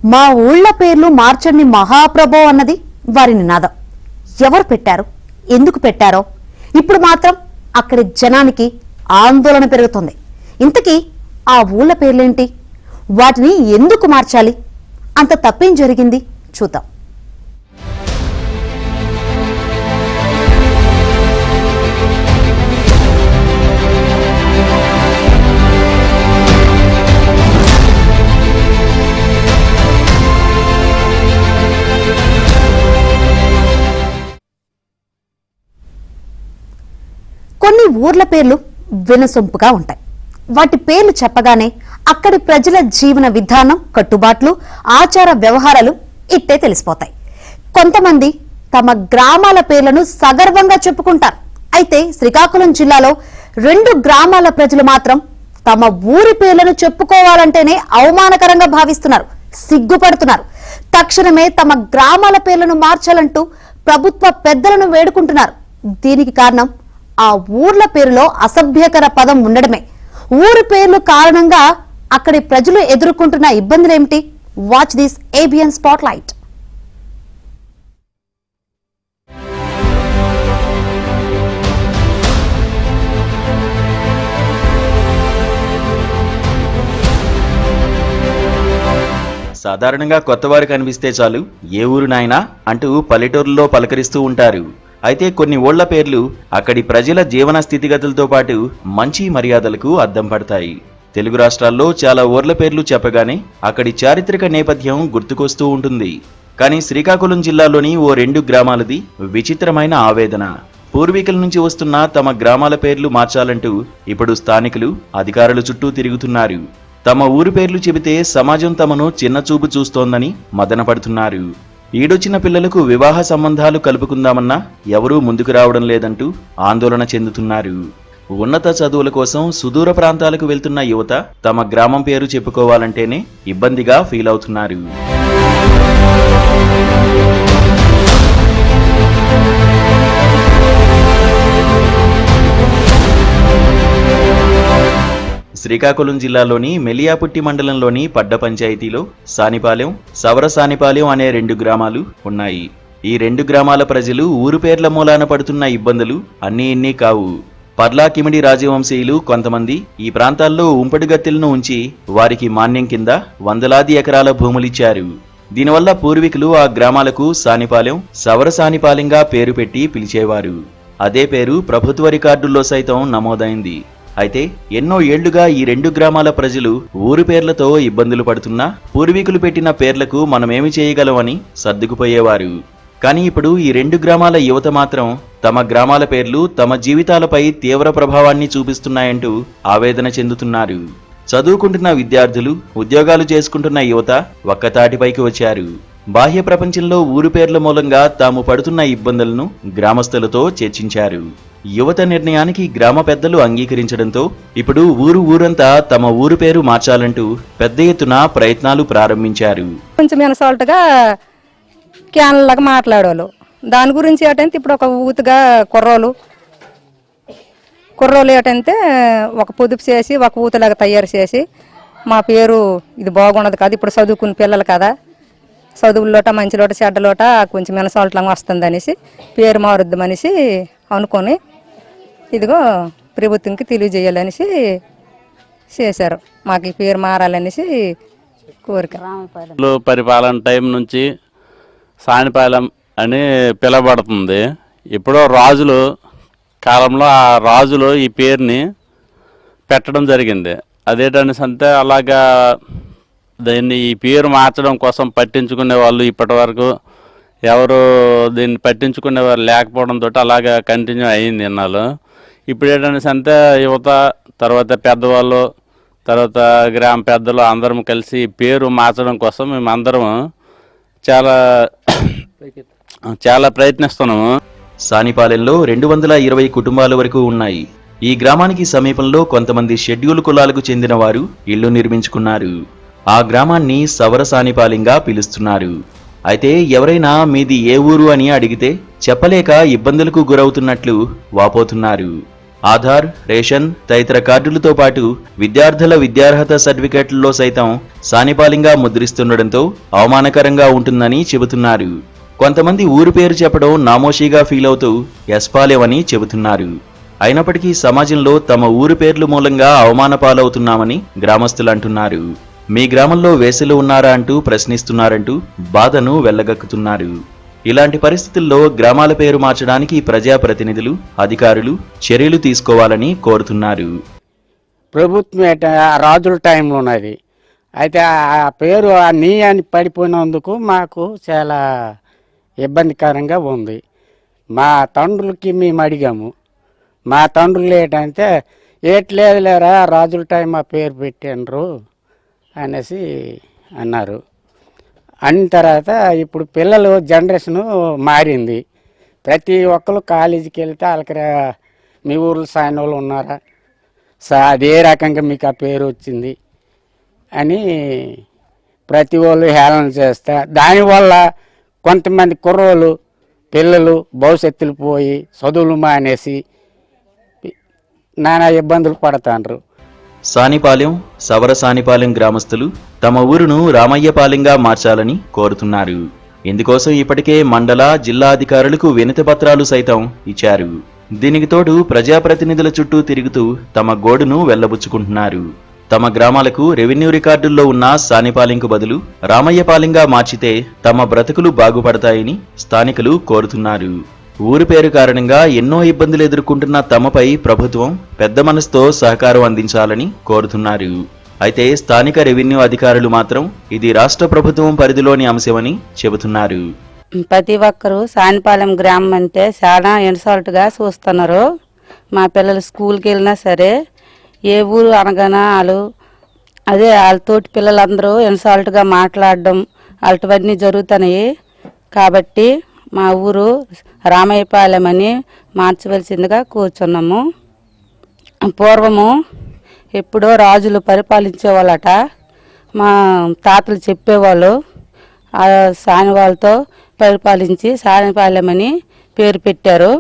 మా ఊళ్ళ పేర్లు మార్చండి మహాప్రభో అన్నది వారి నినాదం. ఎవరు పెట్టారు, ఎందుకు పెట్టారో ఇప్పుడు మాత్రం అక్కడి జనానికి ఆందోళన పెరుగుతుంది. ఇంతకీ ఆ ఊళ్ళ పేర్లేంటి, వాటిని ఎందుకు మార్చాలి, అంత తప్పేం జరిగింది చూద్దాం. కొన్ని ఊర్ల పేర్లు వినసొంపుగా ఉంటాయి. వాటి పేర్లు చెప్పగానే అక్కడి ప్రజల జీవన విధానం, కట్టుబాట్లు, ఆచార వ్యవహారాలు ఇట్టే తెలిసిపోతాయి. కొంతమంది తమ గ్రామాల పేర్లను సగర్వంగా చెప్పుకుంటారు. అయితే శ్రీకాకుళం జిల్లాలో 2 గ్రామాల ప్రజలు మాత్రం తమ ఊరి పేర్లను చెప్పుకోవాలంటేనే అవమానకరంగా భావిస్తున్నారు, సిగ్గుపడుతున్నారు. తక్షణమే తమ గ్రామాల పేర్లను మార్చాలంటూ ప్రభుత్వ పెద్దలను వేడుకుంటున్నారు. దీనికి కారణం ఆ ఊర్ల పేరులో అసభ్యకర పదం ఉండడమే. ఊరి పేర్లు కారణంగా అక్కడి ప్రజలు ఎదుర్కొంటున్న ఇబ్బందులేమిటి? Watch this ABN spotlight. సాధారణంగా కొత్తవారు కనిపిస్తే చాలు ఏ ఊరు నాయనా అంటూ పల్లెటూరులో పలకరిస్తూ ఉంటారు. అయితే కొన్ని ఊళ్ల పేర్లు అక్కడి ప్రజల జీవన స్థితిగతులతో పాటు మంచి మర్యాదలకు అద్దం పడతాయి. తెలుగు రాష్ట్రాల్లో చాలా ఊర్ల పేర్లు చెప్పగానే అక్కడి చారిత్రక నేపథ్యం గుర్తుకొస్తూ ఉంటుంది. కానీ శ్రీకాకుళం జిల్లాలోని ఓ 2 గ్రామాలది విచిత్రమైన ఆవేదన. పూర్వీకుల నుంచి వస్తున్న తమ గ్రామాల పేర్లు మార్చాలంటూ ఇప్పుడు స్థానికులు, అధికారుల చుట్టూ తిరుగుతున్నారు. తమ ఊరి పేర్లు చెబితే సమాజం తమను చిన్నచూపు చూస్తోందని మదనపడుతున్నారు. ఈడొచ్చిన పిల్లలకు వివాహ సంబంధాలు కలుపుకుందామన్నా ఎవరూ ముందుకు రావడం లేదంటూ ఆందోళన చెందుతున్నారు. ఉన్నత చదువుల కోసం సుదూర ప్రాంతాలకు వెళ్తున్న యువత తమ గ్రామం పేరు చెప్పుకోవాలంటేనే ఇబ్బందిగా ఫీల్ అవుతున్నారు. శ్రీకాకుళం జిల్లాలోని మెలియాపుట్టి మండలంలోని పడ్డ పంచాయతీలో సానిపాలెం, సవర సానిపాలెం అనే 2 గ్రామాలు ఉన్నాయి. ఈ 2 గ్రామాల ప్రజలు ఊరు పేర్ల మూలాన పడుతున్న ఇబ్బందులు అన్నీ ఇన్ని కావు. పర్లా కిమిడి రాజవంశీయులు కొంతమంది ఈ ప్రాంతాల్లో ఉంపటి గత్తెలను ఉంచి వారికి మాన్యం కింద వందలాది ఎకరాల భూములిచ్చారు. దీనివల్ల పూర్వీకులు ఆ గ్రామాలకు సానిపాలెం, సవర సానిపాలెంగా పేరు పెట్టి పిలిచేవారు. అదే పేరు ప్రభుత్వ రికార్డుల్లో సైతం నమోదైంది. అయితే ఎన్నో ఏళ్లుగా ఈ 2 గ్రామాల ప్రజలు ఊరి పేర్లతో ఇబ్బందులు పడుతున్నా పూర్వీకులు పెట్టిన పేర్లకు మనమేమి చేయగలమని సర్దుకుపోయేవారు. కానీ ఇప్పుడు ఈ 2 గ్రామాల యువత మాత్రం తమ గ్రామాల పేర్లు తమ జీవితాలపై తీవ్ర ప్రభావాన్ని చూపిస్తున్నాయంటూ ఆవేదన చెందుతున్నారు. చదువుకుంటున్న విద్యార్థులు, ఉద్యోగాలు చేసుకుంటున్న యువత ఒక్కతాటిపైకి వచ్చారు. బాహ్య ప్రపంచంలో ఊరి పేర్ల మూలంగా తాము పడుతున్న ఇబ్బందులను గ్రామస్తులతో చర్చించారు. యువత నిర్ణయానికి గ్రామ పెద్దలు అంగీకరించడంతో ఇప్పుడు ఊరంతా తమ ఊరు పేరు మార్చాలంటూ పెద్ద ఎత్తున ప్రయత్నాలు ప్రారంభించారు. కొంచెం ఎనసాల్ట్గా క్యాన్లాగా మాట్లాడేవాళ్ళు. దాని గురించి ఏంటంటే ఇప్పుడు ఒక ఊతుగా కుర్రోలు ఏంటంటే ఒక పొదుపు చేసి ఒక ఊతలాగా తయారు చేసి మా పేరు ఇది బాగున్నది కాదు, ఇప్పుడు చదువుకున్న పిల్లలు కదా, చదువుల్లోట మంచిలోట చెడ్డలోట కొంచెం ఎనసాల్ట్లాగా వస్తుంది అనేసి పేరు మారుద్దామనేసి అనుకొని ఇదిగో ప్రభుత్వంకి తెలియజేయాలనేసి చేశారు. మాకు ఈ పేరు మారాలనేసి కోరిక. పరిపాలన టైం నుంచి సానిపాలెం అని పిలవబడుతుంది. ఇప్పుడు రాజులు కాలంలో ఆ రాజులు ఈ పేరుని పెట్టడం జరిగింది. అదేటనేసి అంతే అలాగా దీన్ని ఈ పేరు మార్చడం కోసం పట్టించుకునే వాళ్ళు ఇప్పటి వరకు ఎవరు దీన్ని పట్టించుకునేవారు లేకపోవడంతో అలాగా కంటిన్యూ అయ్యింది ఇన్నాళ్ళు. ఇప్పుడు ఏంటనేసి అంతే యువత, తర్వాత పెద్దవాళ్ళు, తర్వాత గ్రామ పెద్దలు అందరం కలిసి పేరు మార్చడం కోసం మేమందరం చాలా ప్రయత్నిస్తున్నాము. సానిపాలెంలో 220 కుటుంబాల వరకు ఉన్నాయి. ఈ గ్రామానికి సమీపంలో కొంతమంది షెడ్యూల్ కులాలకు చెందిన వారు ఇళ్లు నిర్మించుకున్నారు. ఆ గ్రామాన్ని సవర సానిపాలెంగా పిలుస్తున్నారు. అయితే ఎవరైనా మీది ఏ ఊరు అని అడిగితే చెప్పలేక ఇబ్బందులకు గురవుతున్నట్లు వాపోతున్నారు. ఆధార్, రేషన్ తదితర కార్డులతో పాటు విద్యార్థుల విద్యార్హత సర్టిఫికెట్లలో సైతం సానిపాలింగా ముద్రిస్తుండటంతో అవమానకరంగా ఉంటుందని చెబుతున్నారు. కొంతమంది ఊరు పేరు చెప్పడం నామోషీగా ఫీల్ అవుతూ ఎస్పాలెం అని చెబుతున్నారు. అయినప్పటికీ సమాజంలో తమ ఊరు పేర్లు మూలంగా అవమాన పాలవుతున్నామని గ్రామస్తులు అంటున్నారు. మీ గ్రామంలో వేసలు ఉన్నారా అంటూ ప్రశ్నిస్తున్నారంటూ బాధను వెళ్లగక్కుతున్నారు. ఇలాంటి పరిస్థితుల్లో గ్రామాల పేరు మార్చడానికి ప్రజాప్రతినిధులు, అధికారులు చర్యలు తీసుకోవాలని కోరుతున్నారు. ప్రభుత్వం రాజుల టైంలో ఉన్నది. అయితే ఆ పేరు ఆ నీ అని పడిపోయినందుకు మాకు చాలా ఇబ్బందికరంగా ఉంది. మా తండ్రులకి మేము అడిగాము. మా తండ్రులు ఏంటంటే ఏట్లేదు లేరా రాజుల టైం ఆ పేరు పెట్టిండ్రు అనేసి అన్నారు. అన్న తర్వాత ఇప్పుడు పిల్లలు జనరేషను మారింది. ప్రతి ఒక్కరు కాలేజీకి వెళ్తే వాళ్ళకి మీ ఊర్లో సాయన వాళ్ళు ఉన్నారా అదే రకంగా మీకు ఆ పేరు వచ్చింది అని ప్రతి వాళ్ళు హేళన చేస్తా. దానివల్ల కొంతమంది కుర్రోళ్ళు పిల్లలు భవిష్యత్తులు పోయి చదువులు మానేసి నానా ఇబ్బందులు పడతాండ్రు. సానిపాలెం, సవర సానిపాలెం గ్రామస్తులు తమ ఊరును రామయ్యపాలెంగా మార్చాలని కోరుతున్నారు. ఇందుకోసం ఇప్పటికే మండల, జిల్లా అధికారులకు వినతి పత్రాలు సైతం ఇచ్చారు. దీనికి తోడు ప్రజాప్రతినిధుల చుట్టూ తిరుగుతూ తమ గోడును వెళ్లబుచ్చుకుంటున్నారు. తమ గ్రామాలకు రెవెన్యూ రికార్డుల్లో ఉన్న సానిపాలెంకు బదులు రామయ్యపాలెంగా మార్చితే తమ బ్రతుకులు బాగుపడతాయని స్థానికులు కోరుతున్నారు. ఊరి పేరు కారణంగా ఎన్నో ఇబ్బందులు ఎదుర్కొంటున్న తమపై ప్రభుత్వం పెద్ద మనసుతో సహకారం అందించాలని కోరుతున్నారు. అయితే స్థానిక రెవెన్యూ అధికారులు మాత్రం ఇది రాష్ట్ర ప్రభుత్వం పరిధిలోని అంశమని చెబుతున్నారు. ప్రతి ఒక్కరూ సానిపాలెం గ్రామం అంటే చాలా ఇన్సల్ట్గా చూస్తున్నారు. మా పిల్లలు స్కూల్కి వెళ్ళినా సరే ఏ ఊరు అనగానే వాళ్ళతోటి పిల్లలందరూ ఇన్సల్ట్గా మాట్లాడడం అలాంటివన్నీ జరుగుతున్నాయి. కాబట్టి మా ఊరు రామయ్యపాలెం అని మార్చవలసిందిగా కూర్చున్నాము. పూర్వము ఎప్పుడో రాజులు పరిపాలించేవాళ్ళట. మా తాతలు చెప్పేవాళ్ళు ఆ సాని వాళ్ళతో పరిపాలించి సానిపాలెం అని పేరు పెట్టారు.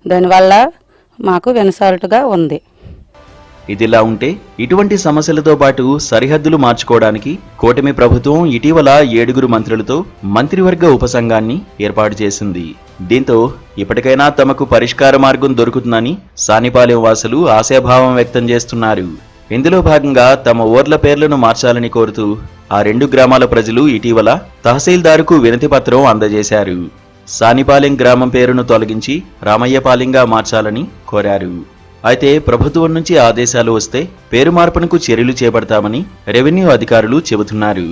దానివల్ల మాకు ఇన్సల్ట్గా ఉంది. ఇదిలా ఉంటే ఇటువంటి సమస్యలతో పాటు సరిహద్దులు మార్చుకోవడానికి కూటమి ప్రభుత్వం ఇటీవల 7 మంత్రులతో మంత్రివర్గ ఉపసంఘాన్ని ఏర్పాటు చేసింది. దీంతో ఇప్పటికైనా తమకు పరిష్కార మార్గం దొరుకుతుందని సానిపాలెం వాసులు ఆశాభావం వ్యక్తం చేస్తున్నారు. ఇందులో భాగంగా తమ ఊర్ల పేర్లను మార్చాలని కోరుతూ ఆ 2 గ్రామాల ప్రజలు ఇటీవల తహసీల్దారుకు వినతి పత్రం అందజేశారు. సానిపాలెం గ్రామం పేరును తొలగించి రామయ్యపాలెంగా మార్చాలని కోరారు. అయితే ప్రభుత్వం నుంచి ఆదేశాలు వస్తే పేరు మార్పునకు చర్యలు చేపడతామని రెవెన్యూ అధికారులు చెబుతున్నారు.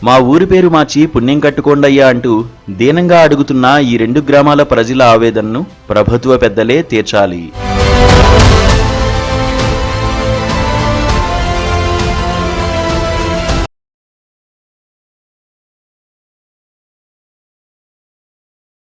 మా ఊరి పేరు మార్చి పుణ్యం కట్టుకోండయ్యా అంటూ దీనంగా అడుగుతున్న ఈ 2 గ్రామాల ప్రజల ఆవేదనను ప్రభుత్వ పెద్దలే తీర్చాలి.